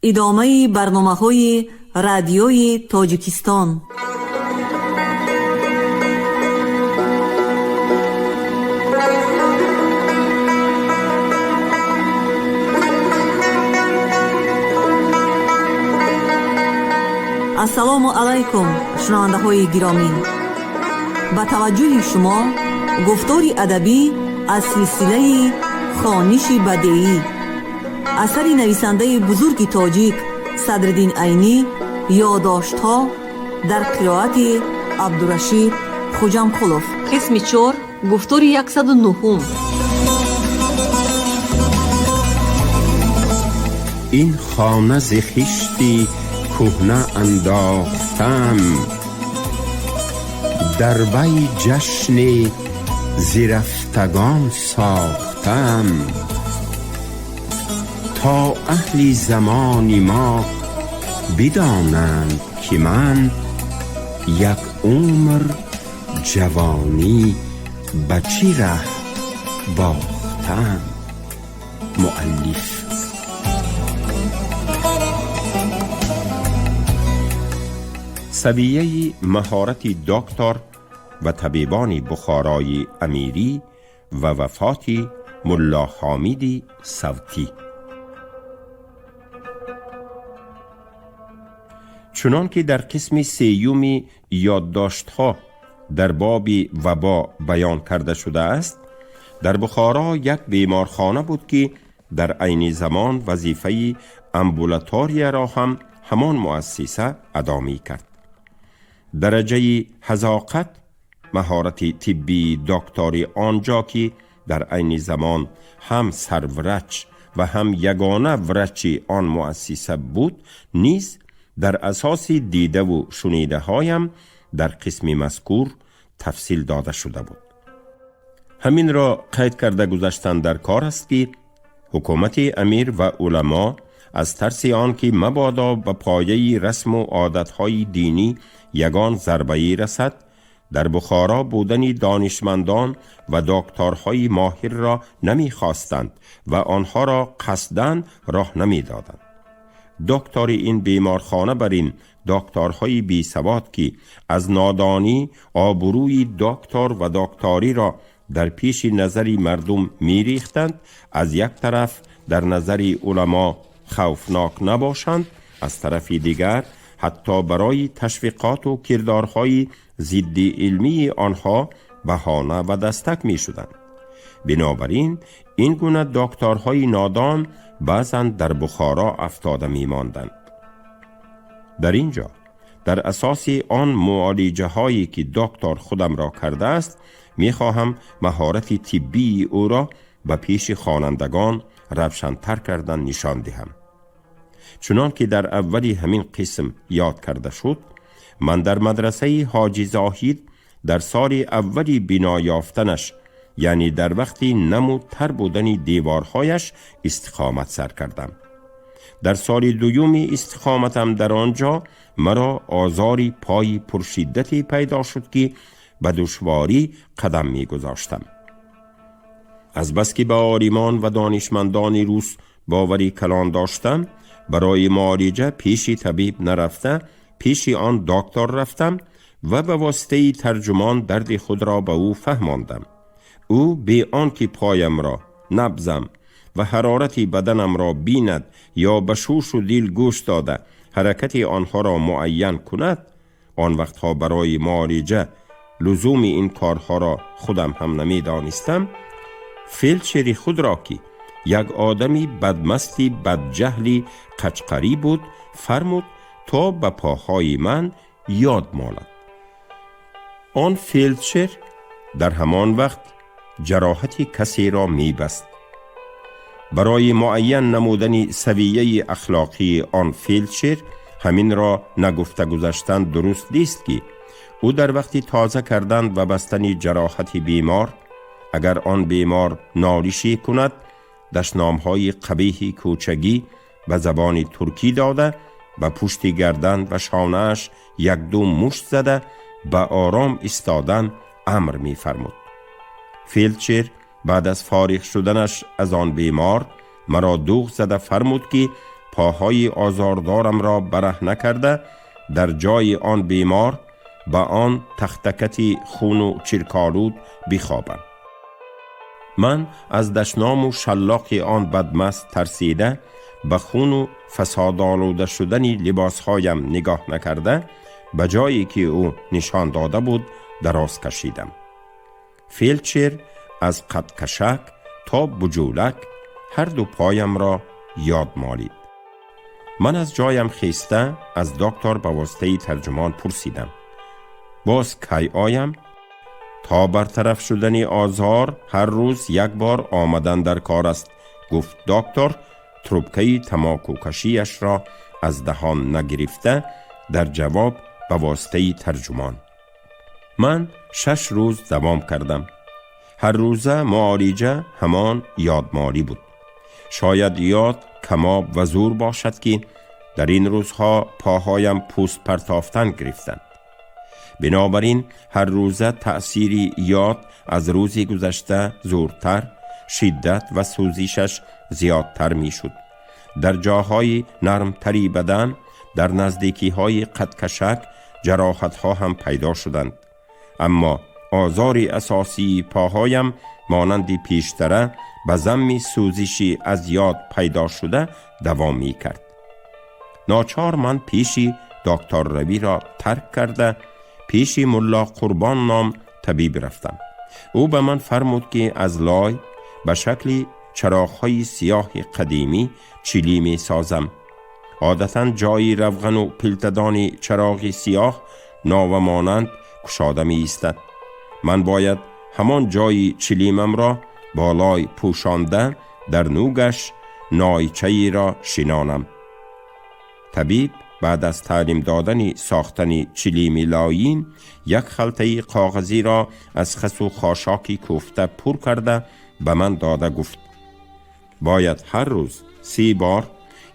ادامه برنامه‌های رادیوی تاجیکستان. السلام علیکم شنونده های گرامی، با توجه شما گفتاری ادبی از سلسله خوانش بدیعی اثر نویسنده بزرگ تاجیک صدرالدین عینی، یادداشت‌ها در قرائت عبدالرشید خوجامقلوف. قسم 4، گفتاری 109. این خانه ز خشتی کهنه انداختم، در وی جشن زرفتگان ساختم، تا اهل زمان ما بدانند که من یک عمر جوانی به چی ره باختم. مؤلف. سویه مهارت دکتر و طبیبان بخارای امیری و وفات ملا حامد صوتی. چنان که در قسم 3 یادداشت‌ها در باب وبا بیان کرده شده است، در بخارا یک بیمارخانه بود که در عین زمان وظیفه امبولاتوری را هم همان مؤسسه ادا می کرد. درجه حذاقت مهارت طبی دکتری آنجا که در عین زمان هم سرورچ و هم یگانه ورچ آن مؤسسه بود نیز در اساس دیده و شنیده هایم در قسم مذکور تفصیل داده شده بود. همین را قید کرده گذاشتن در کار است که حکومت امیر و علما از ترس آن که مبادا به پایه رسم و عادتهای دینی یگان ضربه‌ای رسد، در بخارا بودن دانشمندان و دکترهای ماهر را نمی‌خواستند و آنها را قصداً راه نمی‌دادند. دکتر این بیمارخانه بر این دکترهای بی سواد که از نادانی آبروی دکتر و دکتری را در پیش نظری مردم می‌ریختند، از یک طرف در نظر علما خوفناک نباشند، از طرف دیگر حتی برای تشویقات و کردارهای ضد علمی آنها بهانه و دستک می شدند. بنابراین این گونه دکترهای نادان بعضاً در بخارا افتاده می ماندند. در اینجا در اساس آن معالجه هایی که دکتر خودم را کرده است، می خواهم مهارت طبی او را به پیش خوانندگان روشن‌تر کردن نشان دهم. چنان که در اولی همین قسم یاد کرده شد، من در مدرسه حاجی زاهد در سال اولی بنا یافتنش، یعنی در وقتی نمودتر بودن دیوارهایش، استقامت سر کردم. در سال دوم استقامتم در آنجا مرا آزاری پای پرشدتی پیدا شد که به دشواری قدم می گذاشتم. از بس که به عالمان و دانشمندان روس باوری کلان داشتم، برای معالجه پیش طبیب نرفته پیش آن دکتر رفتم و به واسطه ترجمان درد خود را به او فهماندم. او بی آنکه پایم را، نبضم و حرارت بدنم را بیند یا به شوش و دل گوش داده حرکت آنها را معین کند، آن وقتها برای معالجه لزوم این کارها را خودم هم نمی دانستم، فیلچری خود را که یک آدمی بدمستی بدجهلی قچقری بود فرمود تا به پاهای من یاد مالد. آن فیلچر در همان وقت جراحتی کسی را می بست. برای معین نمودن سویه اخلاقی آن فیلچر همین را نگفته گذاشتن درست نیست که او در وقتی تازه کردن و بستن جراحت بیمار، اگر آن بیمار نالشی کند، دشنامهای قبیح کوچگی به زبان ترکی داده، به پشت گردن و شانه‌اش یک دو مشت زده به آرام ایستادن امر می فرمود. فیلچر بعد از فارغ شدنش از آن بیمار مرا دوغ زده فرمود که پاهای آزاردارم را برهنه کرده در جای آن بیمار با آن تختکتی خون و چرکالود بخوابم. من از دشنام و شلاق آن بدمست ترسیده به خون و فساد آلوده شدن لباسهایم نگاه نکرده به جایی که او نشان داده بود دراز کشیدم. فیلچر از قد کشک تا بجولک هر دو پایم را یاد مالید. من از جایم خیسته از دکتر به واسطه ترجمان پرسیدم باز کی آیم؟ تا برطرف شدن آزار هر روز یک بار آمدن در کار است، گفت دکتر تروبکه تماکو کشیش را از دهان نگرفته در جواب به واسطه ترجمان. من 6 روز دوام کردم. هر روزه معالجه همان یادمالی بود. شاید یاد کماب و زور باشد که در این روزها پاهایم پوست پرتافتن گرفتند. بنابراین هر روزه تأثیری یاد از روزی گذشته زورتر، شدت و سوزشش زیادتر می شد. در جاهای نرمتری بدن، در نزدیکی های قد کشک جراحت ها هم پیدا شدند. اما آزار اساسی پاهایم مانند پیشتره به ضمن سوزشی از یاد پیدا شده دوام می کرد. ناچار من پیشی دکتر روی را ترک کرده پیشی ملا قربان نام طبیب رفتم. او به من فرمود که از لای به شکل چراغ‌های سیاه قدیمی چیلی می سازم. عادتاً جای روغن و پلتدان چراغ سیاه ناو مانند کشاده می ایستد. من باید همان جای چلیمم را بالای پوشانده در نوگش نایچه‌ای را شنانم. طبیب بعد از تعلیم دادن ساختن چلیم لاین یک خلطه کاغذی را از خس و خاشاکی کوفته پر کرده به من داده گفت باید هر روز 3 بار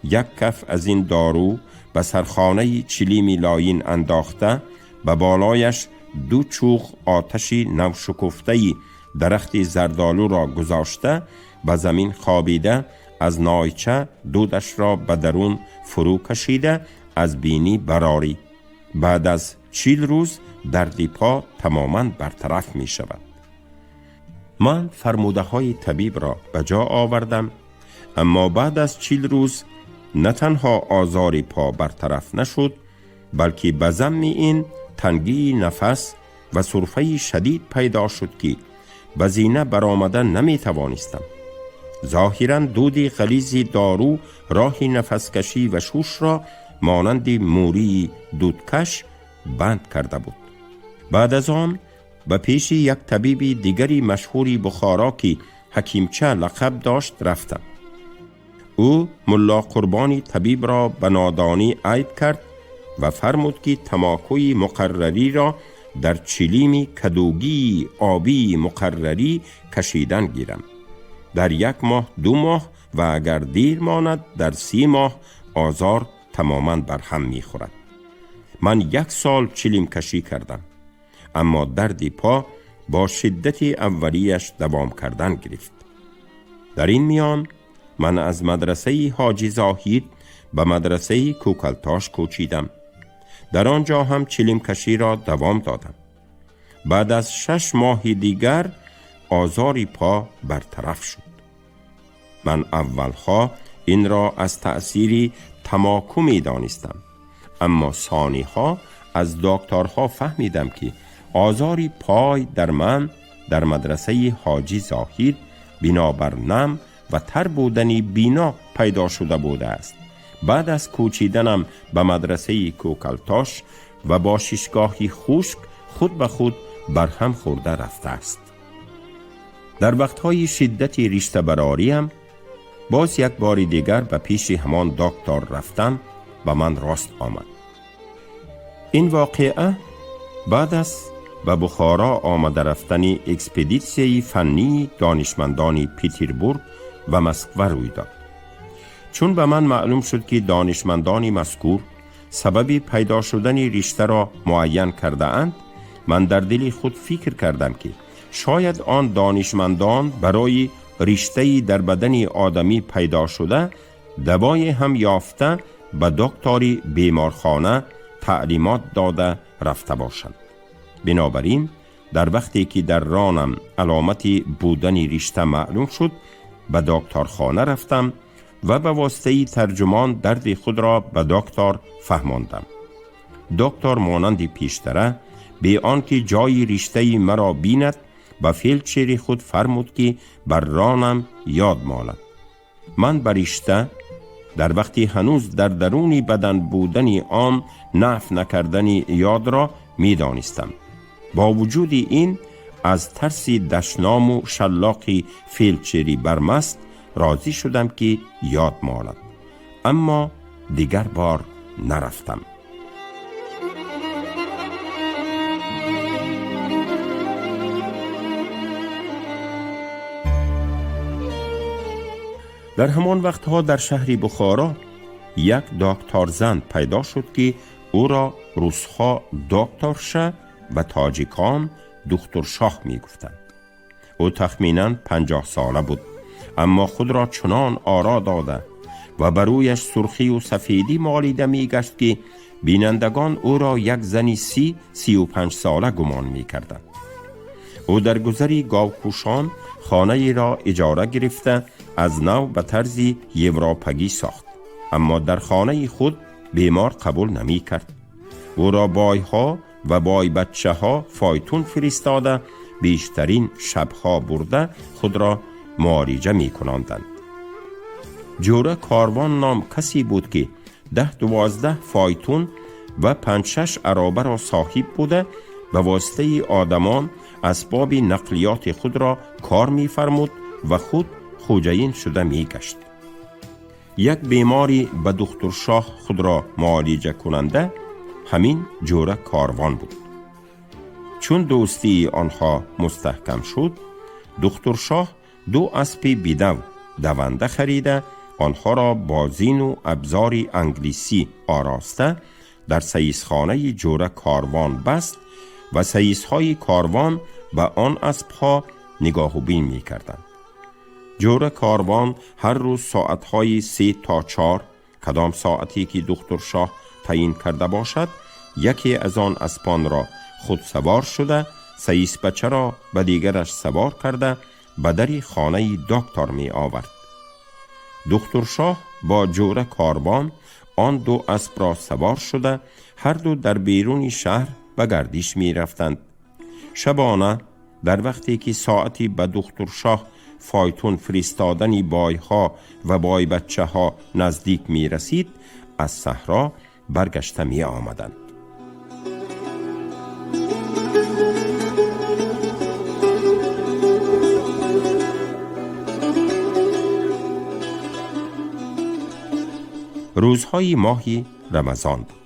یک کف از این دارو به سرخانه چلیم لاین انداخته به بالایش 2 چوخ آتش نوشکفته درخت زردالو را گذاشته به زمین خوابیده از نایچه دودش را به درون فرو کشیده از بینی براری. بعد از 40 روز درد پا تماما برطرف می شود. من فرموده های طبیب را به جا آوردم، اما بعد از 40 روز نه تنها آزار پا برطرف نشد بلکه به ضمن این تنگی نفس و سرفه شدید پیدا شد که به زینه برآمدن نمی توانستم. ظاهراً دود غلیظ دارو راه نفس کشی و شوش را مانند موری دودکش بند کرده بود. بعد از آن به پیش یک طبیب دیگری مشهوری بخارا که حکیمچه لقب داشت رفتم. او ملا قربانی طبیب را به نادانی عیب کرد و فرمود که تماکوی مقرری را در چلیمی کدوگی آبی مقرری کشیدن گیرم. در 1 ماه 2 ماه و اگر دیر ماند در 30 ماه آزار تماما برهم می خورد. من 1 سال چلیم کشی کردم، اما درد پا با شدت اولیش دوام کردن گرفت. در این میان من از مدرسه حاجی زاهید به مدرسه کوکلتاش کوچیدم. در آنجا هم چلیم کشی را دوام دادم. بعد از 6 ماه دیگر آزار پا برطرف شد. من اولها این را از تأثیری تماکو می دانستم، اما ثانیها از دکترها فهمیدم که آزاری پای در من در مدرسه حاجی زاهید بنابر نم و تر بودنی بینا پیدا شده بوده است. بعد از کوچیدنم به مدرسه کوکلتاش و با ششگاهی خشک خود به خود برهم خورده رفته است. در وقتهای شدت ریشته براریم باز یک بار دیگر به پیش همان دکتر رفتم و من راست آمد. این واقعه بعد از به بخارا آمده رفتن اکسپدیسیوی فنی دانشمندان پیتربورگ و مسکو روی داد. چون به من معلوم شد که دانشمندان مذکور سبب پیدا شدن ریشته را معین کرده اند، من در دل خود فکر کردم که شاید آن دانشمندان برای ریشته‌ای در بدن آدمی پیدا شده دوای هم یافته به دکتری بیمارخانه تعلیمات داده رفته باشند. بنابراین در وقتی که در رانم علامتی بودن ریشته معلوم شد، به دکترخانه رفتم و به واسطه ترجمان درد خود را به دکتر فهماندم. دکتر مانند پیشتره به آنکه جای ریشته مرا بیند به فیلچر خود فرمود که بر رانم یاد مالد. من بر ریشته در وقتی هنوز در درون بدن بودنی آن نفع نکردنی یاد را می دانستم. با وجود این از ترسی دشنام و شلاقی فیلچری برمست راضی شدم که یاد مالد، اما دیگر بار نرفتم. در همان وقتها در شهر بخارا یک دکتر زن پیدا شد که او را روس‌ها دکتر شه و تاجیکان دکتر شاه می گفتند. او تخمیناً 50 ساله بود، اما خود را چنان آرا داده و برویش سرخی و سفیدی مالیده می گشت که بینندگان او را یک زنی 35 ساله گمان می کردند. او در گذری گاوکوشان خانه را اجاره گرفته از نو به طرزی یوراپگی ساخت، اما در خانه خود بیمار قبول نمی کرد. او را بایها و بای بچه ها فایتون فرستاده بیشترین شبها برده خود را معالجه می کناندند. جوره کاروان نام کسی بود که 10-12 فایتون و 5-6 عرابه را صاحب بوده به واسطه آدمان اسباب نقلیات خود را کار می فرمود و خود خوجین شده می گشت. یک بیماری به دکتر شاه خود را معالجه کننده همین جوره کاروان بود. چون دوستی آنها مستحکم شد، دکتر شاه 2 اسب بیدو دونده خریده آنها را با زین و ابزار انگلیسی آراسته در سیسخانه جوره کاروان بست و سیسهای کاروان به آن اسبها نگاه و بین می کردند. جوره کاروان هر روز ساعتهای 3 تا 4 کدام ساعتی که دکتر شاه تعیین کرده باشد یکی از آن اسبان را خود سوار شده سیس بچه را به دیگرش سوار کرده به در خانه دکتر می آورد. دکتر شاه با جوره کاروان آن 2 اسب را سوار شده هر دو در بیرون شهر به گردش می رفتند. شبانه در وقتی که ساعتی به دکتر شاه فایتون فرستادنی بایها و بای بچه ها نزدیک می رسید از صحرا برگشته می آمدند. روزهای ماهی رمضان بود.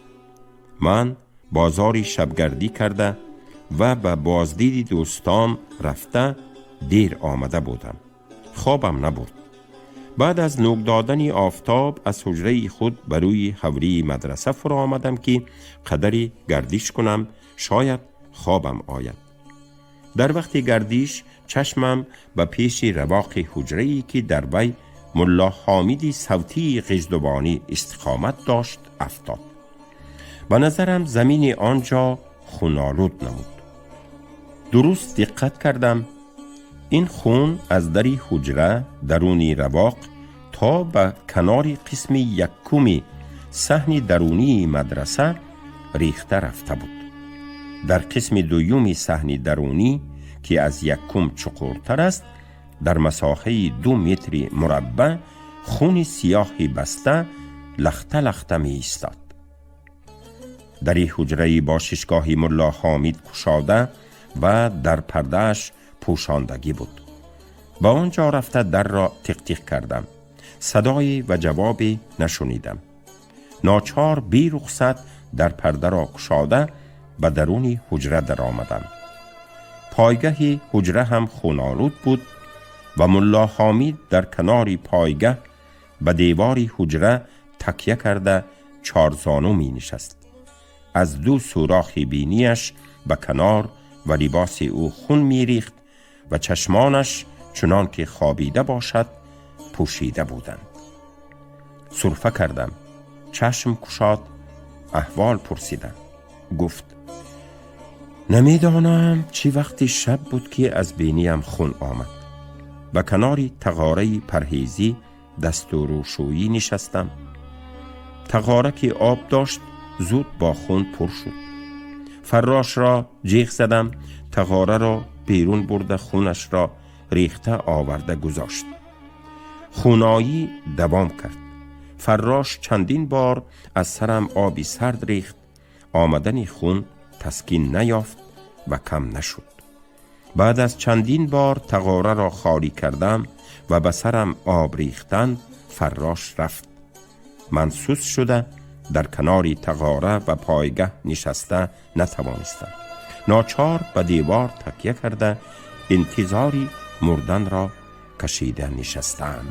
من بازاری شبگردی کرده و به بازدید دوستان رفته دیر آمده بودم. خوابم نبرد. بعد از نوک دادن آفتاب از حجره خود بروی حوری مدرسه فرا آمدم که قدری گردش کنم شاید خوابم آید. در وقت گردش چشمم به پیش رواق حجره‌ای که در وی ملا حامدی صوتی غژدوانی استقامت داشت افتاد. به نظرم زمین آنجا خونالود نمود. درست دقت کردم این خون از دری حجره درونی رواق تا به کنار قسم یکمی صحن درونی مدرسه ریخته رفته بود. در قسم دومی صحن درونی که از یکم چقورتر است در مساحه 2 متر مربع خون سیاهی بسته لخته لخته می ایستاد. دری حجره با ششگاهی ملا حامد کشاده و در پردهش پوشاندگی بود. با آنجا رفته در را تق تق کردم. صدایی و جوابی نشنیدم. ناچار بی رخصت در پرده را کشاده به درون حجره در آمدم. پایگه حجره هم خونالود بود و ملا حامد در کنار پایگه به دیواری حجره تکیه کرده 4 زانو می نشست. از 2 سوراخ بینیش به کنار و لباس او خون می ریخت و چشمانش چنان که خوابیده باشد پوشیده بودند. سرفه کردم. چشم کشاد، احوال پرسیدم. گفت نمیدانم چی وقتی شب بود که از بینیم خون آمد. و کناری تغاره پرهیزی دست و روشویی نشستم. تغاره که آب داشت زود با خون پر شد. فراش را جیغ زدم، تغاره را بیرون برده خونش را ریخته آورده گذاشت. خونایی دوام کرد. فراش چندین بار از سرم آبی سرد ریخت. آمدن خون تسکین نیافت و کم نشد. بعد از چندین بار تغاره را خالی کردم و به سرم آب ریختن، فراش رفت. من سست شده در کناری تغاره و پایگه نشسته نتوانستم. ناچار به دیوار تکیه کرده انتظاری مردن را کشیده نشستم.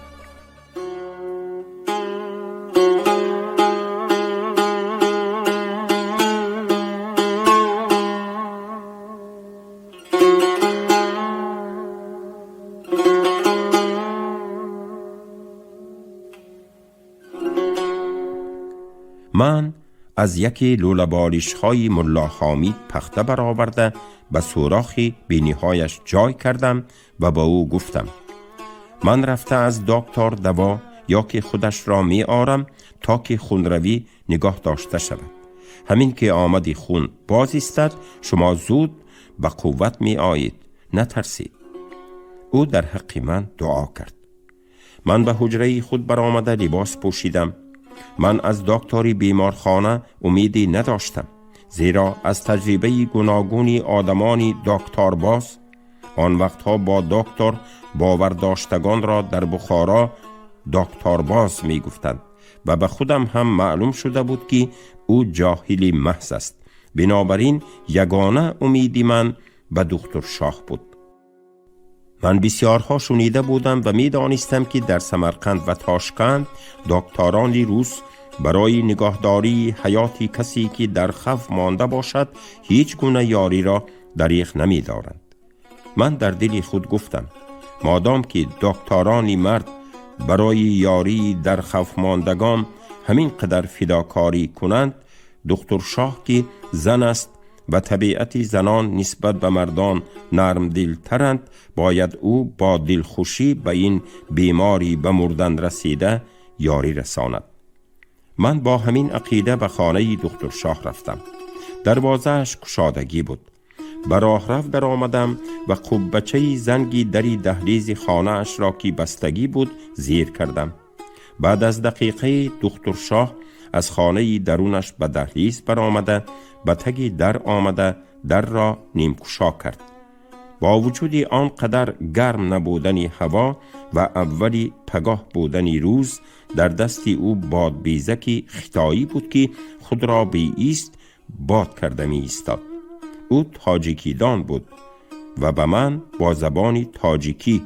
من از یکی لوله بالیش های ملا حامید پخته برآورده به سوراخی بینیهایش جای کردم و با او گفتم من رفته از دکتر دوا یا که خودش را می آرم تا که خونروی نگاه داشته شود. همین که آمدی خون باز استد، شما زود به قوت می آیید، نترسید. او در حق من دعا کرد. من به حجره خود برآمده لباس پوشیدم. من از دکتری بیمارخانه امیدی نداشتم، زیرا از تجربه گوناگونی آدمانی دکتر باز آن وقتها با دکتر باورداشتگان را در بخارا دکتر باز می گفتند و به خودم هم معلوم شده بود که او جاهلی محض است. بنابراین یگانه امیدی من به دکتر شاه بود. من بسیارها شنیده بودم و می دانستم که در سمرقند و تاشکند دکتران روس برای نگهداری حیاتی کسی که در خوف مانده باشد هیچ گونه یاری را دریغ نمی دارند. من در دل خود گفتم مادام که دکترانی مرد برای یاری در خوف ماندگان همین قدر فداکاری کنند، دکتر شاه که زن است و طبیعت زنان نسبت به مردان نرم دل ترند، باید او با دلخوشی به این بیماری به مردن رسیده یاری رساند. من با همین عقیده به خانه دکتر شاه رفتم. دروازه‌اش گشادگی بود. به راه رفت در آمدم و قبچه زنگی دری دهلیز خانه اش را که بستگی بود زیر کردم. بعد از دقیقه دکتر شاه از خانه درونش به دهلیز برآمده به تگی در آمده در را نیمگشا کرد. با وجود آنقدر گرم نبودنی هوا و اولی پگاه بودنی روز، در دستی او بادبیزکی خطایی بود که خود را به ایست باد کرده می ایستاد. او تاجیکی دان بود و به من با زبانی تاجیکی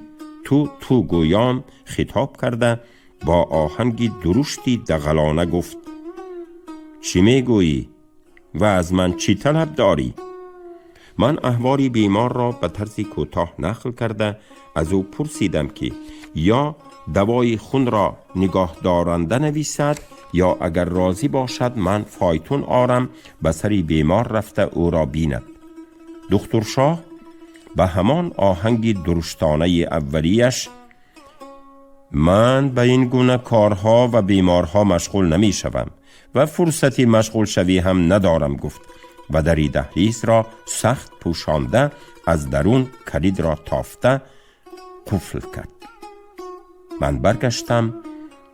تو گویان خطاب کرده با آهنگی درشتی دغلانه گفت چی می گویی و از من چی طلب داری؟ من احوال بیمار را به طرز کوتاه نقل کرده از او پرسیدم که یا دوای خون را نگاه دارنده نویسد یا اگر راضی باشد من فایتون آرم به سری بیمار رفته او را بیند. دکتر شاه به همان آهنگی درشتانه اولیش من به این گونه کارها و بیمارها مشغول نمی شوم و فرصتی مشغول شوی هم ندارم گفت و دری دهلیز را سخت پوشانده از درون کلید را تافته قفل کرد. من برگشتم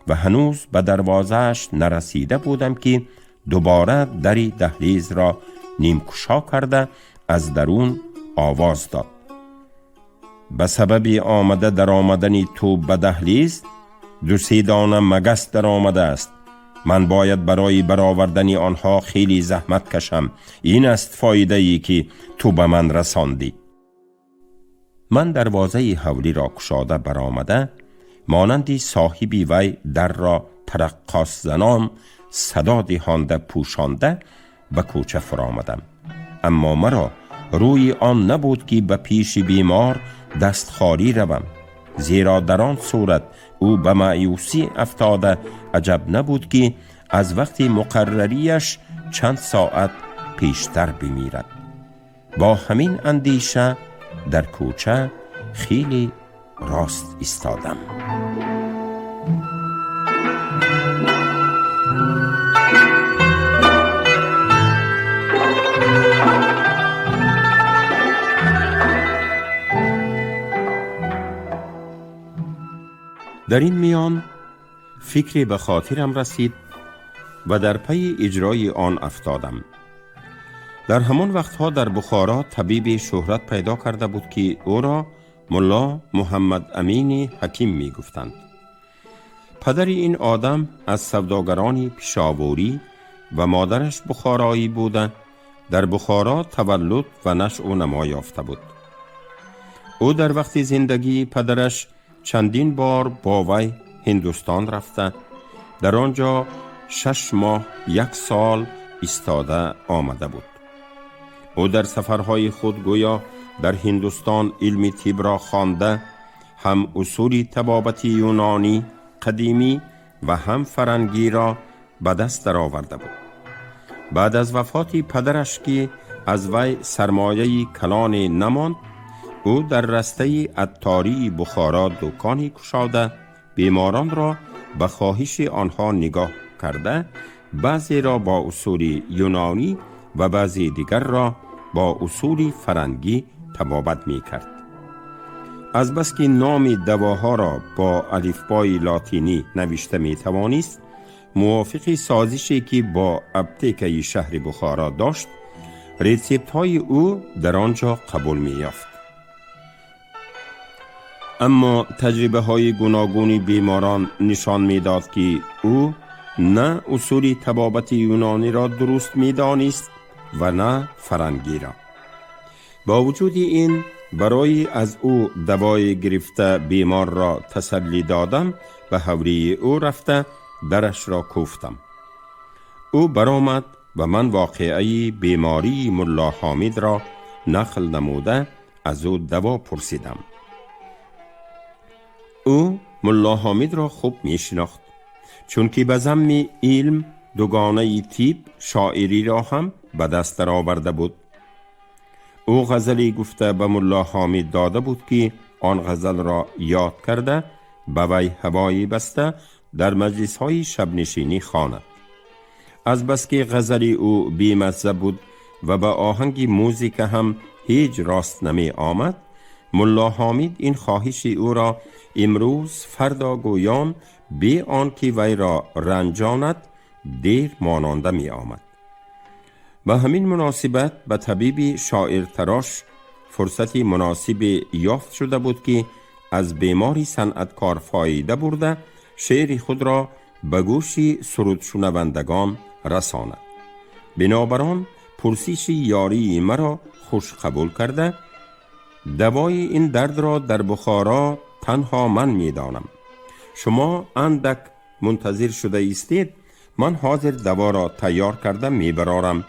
و هنوز به دروازه‌اش نرسیده بودم که دوباره دری دهلیز را نیمگشا کرده از درون آواز داد به سبب آمده در آمدنی تو به دهلیز 2-3 دانه مگس در آمده است. من باید برای برآوردن آنها خیلی زحمت کشم. این است فایده ای که تو به من رساندی. من دروازه حولی را گشاده برآمده مانندی صاحبی وی در را ترقاص زنان صدا دهانده پوشانده به کوچه فرآمدم. اما مرا روی آن نبود که به پیش بیمار دست خالی روم، زیرا در آن صورت او به مایوسی افتاده عجب نبود که از وقت مقرریش چند ساعت پیشتر بمیرد. با همین اندیشه در کوچه خیلی راست ایستادم. در این میان فکری به خاطرم رسید و در پی اجرای آن افتادم. در همان وقتها در بخارا طبیبی شهرت پیدا کرده بود که او را ملا محمد امین حکیم می گفتند. پدر این آدم از سوداگران پیشاوری و مادرش بخارایی بوده. در بخارا تولد و نشأ و نما یافته بود. او در وقت زندگی پدرش چندین بار با وی هندوستان رفته، در آنجا 6 ماه 1 سال ایستاده آمده بود. او در سفرهای خود گویا در هندوستان علم طب را خوانده، هم اصول طبابت یونانی قدیمی و هم فرنگی را به دست درآورده بود. بعد از وفات پدرش که از وی سرمایه کلان نماند، او در رسته عطاری بخارا دکانی گشاده، بیماران را به خواهش آنها نگاه کرده، بعضی را با اصول یونانی و بعضی دیگر را با اصول فرنگی طبابت می کرد. از بس که نام دواها را با الفبای لاتینی نوشته می توانست، موافق سازشی که با اپتیکه شهر بخارا داشت، ریسیپت های او در آنجا قبول می یافت. اما تجربه های گوناگون بیماران نشان می داد که او نه اصول طبابت یونانی را درست می دانست و نه فرنگی را. با وجود این، برای از او دوای گرفته بیمار را تسلی دادم و حوری او رفته درش را کوفتم. او برآمد و من واقعی بیماری ملا حامد را نقل نموده از او دوا پرسیدم. او ملا حامد را خوب می شناخت، چون که به ضمن علم دوگانه طب شاعری را هم به دست آورده بود. او غزلی گفته به ملا حامد داده بود که آن غزل را یاد کرده به وی هوایی بسته در مجلس های شب نشینی خواند. از بس که غزلی او بی‌مزه بود و به آهنگ موزیک هم هیچ راست نمی آمد، ملا حامد این خواهش او را امروز فردا گویان بی آنکه وی را رنجاند دیر ماننده می آمد. به همین مناسبت به طبیب شاعر تراش فرصتی مناسب یافت شده بود که از بیماری صنعتکار فایده برده شعر خود را به گوش سرود شنوندگان رساند. بنابراین پرسش یاری مرا خوش قبول کرده، دوای این درد را در بخارا تنها من می دانم. شما اندک منتظر شده ایستید، من حاضر دوا را تیار کرده می برارم،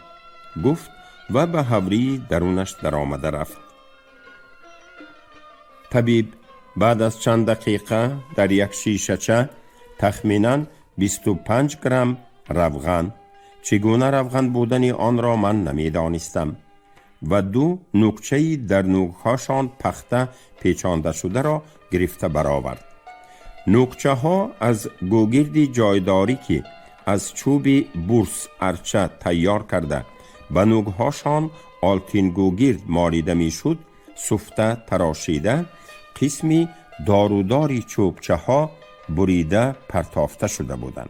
گفت و به حوری درونش در آمده رفت. طبیب بعد از چند دقیقه در یک شیشه‌چه تخمیناً 25 گرم روغن، چگونه روغن بودن آن را من نمی دانستم، و 2 نوکچه در نوکهاشان پخته پیچانده شده را گرفته برآورد. نوکچه ها از گوگرد جایداری که از چوب بورس ارچه تیار کرده و نوکهاشان آلتین گوگرد مالیده می شد سفته تراشیده، قسمی داروداری چوبچه ها بریده پرتافته شده بودند.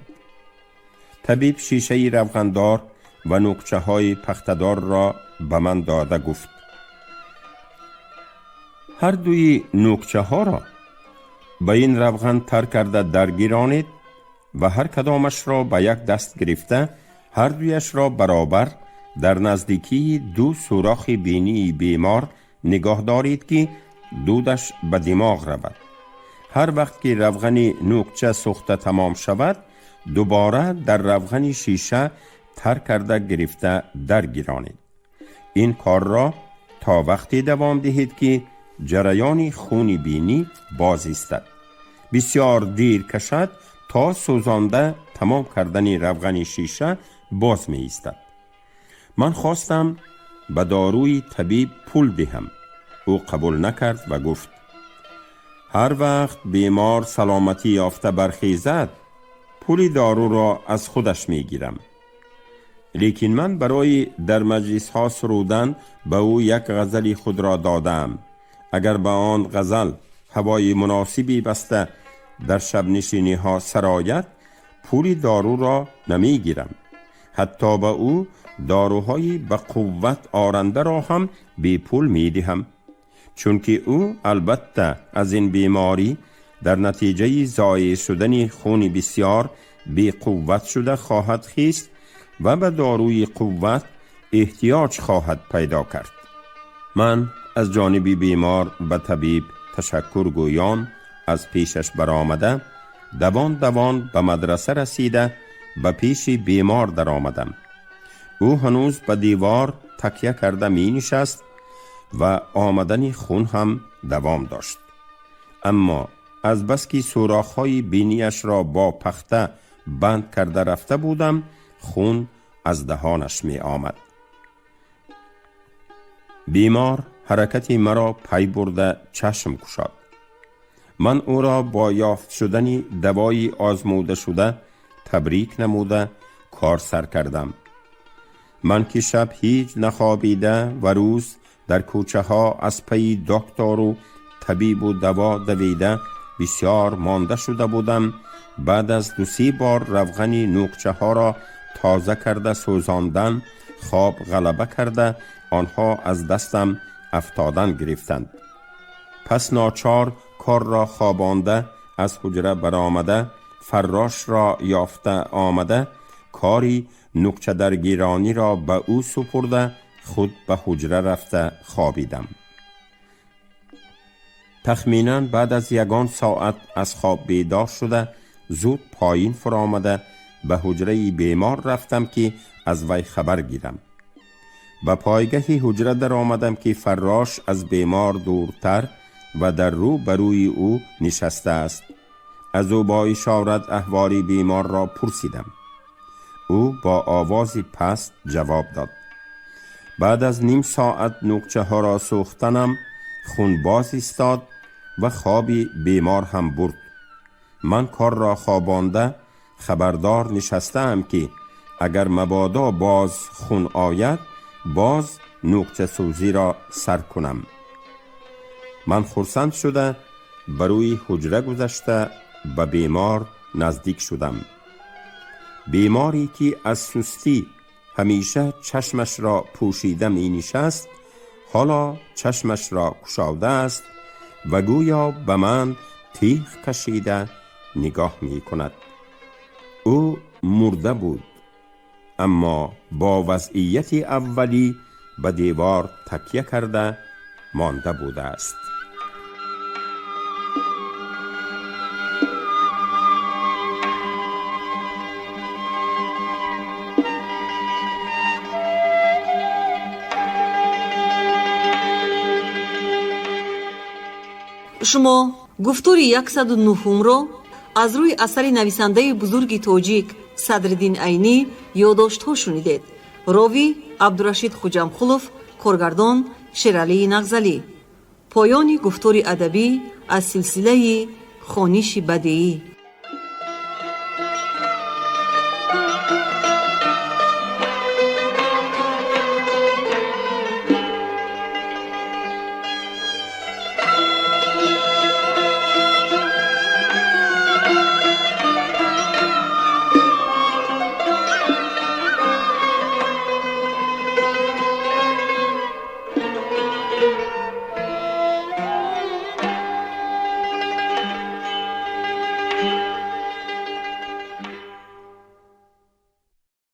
طبیب شیشه روغندار و نوکچه های پختدار را به من داده گفت: هر دوی نوکچه ها را به این روغن تر کرده درگیرانید و هر کدامش را به یک دست گرفته هر دویش را برابر در نزدیکی 2 سوراخ بینی بیمار نگاه دارید که دودش به دماغ رود. هر وقت که روغن نوکچه سوخته تمام شود، دوباره در روغن شیشه تر کرده گرفته درگیرانید. این کار را تا وقتی دوام دهید که جریان خون بینی باز ایستد. بسیار دیر کشد تا سوزانده تمام کردن روغن شیشه باز می ایستد. من خواستم به داروی طبیب پول دهم. او قبول نکرد و گفت هر وقت بیمار سلامتی یافته برخیزد پول دارو را از خودش می گیرم. لیکن من برای در مجلس ها سرودن به او یک غزل خود را دادم. اگر به آن غزل هوای مناسبی بسته در شب نشینی ها سرایت پول دارو را نمی گیرم. حتی به او داروهای به قوت آرنده را هم بی پول می دهم، چون که او البته از این بیماری در نتیجه ضایع شدن خون بسیار بی قوت شده خواهد خیست و به داروی قوت احتیاج خواهد پیدا کرد. من از جانب بیمار به طبیب تشکر گویان از پیشش برآمده دوان به مدرسه رسیده به پیش بیمار در آمدم. او هنوز به دیوار تکیه کرده می نشست و آمدن خون هم دوام داشت، اما از بس که سوراخ‌های بینیش را با پخته بند کرده رفته بودم خون از دهانش می آمد. بیمار حرکتی مرا پی برده چشم گشاد. من او را با یافت شدن دوای آزموده شده تبریک نموده کار سر کردم. من که شب هیچ نخوابیده و روز در کوچه ها از پی دکتر و طبیب و دوا دویده بسیار مانده شده بودم. بعد از 2-3 بار روغن نوکچه ها را تازه کرده سوزاندن خواب غلبه کرده آنها از دستم افتادن گرفتند. پس ناچار کار را خوابانده از حجره برآمده فراش را یافته آمده کاری نوکچه درگیرانی را به او سپرده خود به حجره رفته خوابیدم. تخمیناً بعد از 1 ساعت از خواب بیدار شده زود پایین فرآمده به حجره بیمار رفتم که از وی خبر گیرم. به پایگاه حجره در آمدم که فراش از بیمار دورتر و در رو بروی او نشسته است. از او با اشارت احوال بیمار را پرسیدم. او با آوازی پست جواب داد. بعد از نیم ساعت نوکچه ها را سوختنم خون باز ایستاد و خوابی بیمار هم برد. من کار را خوابانده خبردار نشستم که اگر مبادا باز خون آید باز نوکچه سوزی را سر کنم. من خرسند شده بروی حجره گذشته به بیمار نزدیک شدم. بیماری که از سستی همیشه چشمش را پوشیده می نشست حالا چشمش را گشاده است و گویا به من تیغ کشیده نگاه می کند. او مرده بود، اما با وضعیت اولی به دیوار تکیه کرده مانده بوده است. شما گفتاری 109 را از روی اثر نویسنده بزرگ تاجیک صدرالدین عینی یادداشت‌ها شنیدید. راوی عبدالرشید خوجمخلوف، کارگردان شیرعلی نغزلی. پایان گفتار ادبی از سلسله خوانش بدیعی.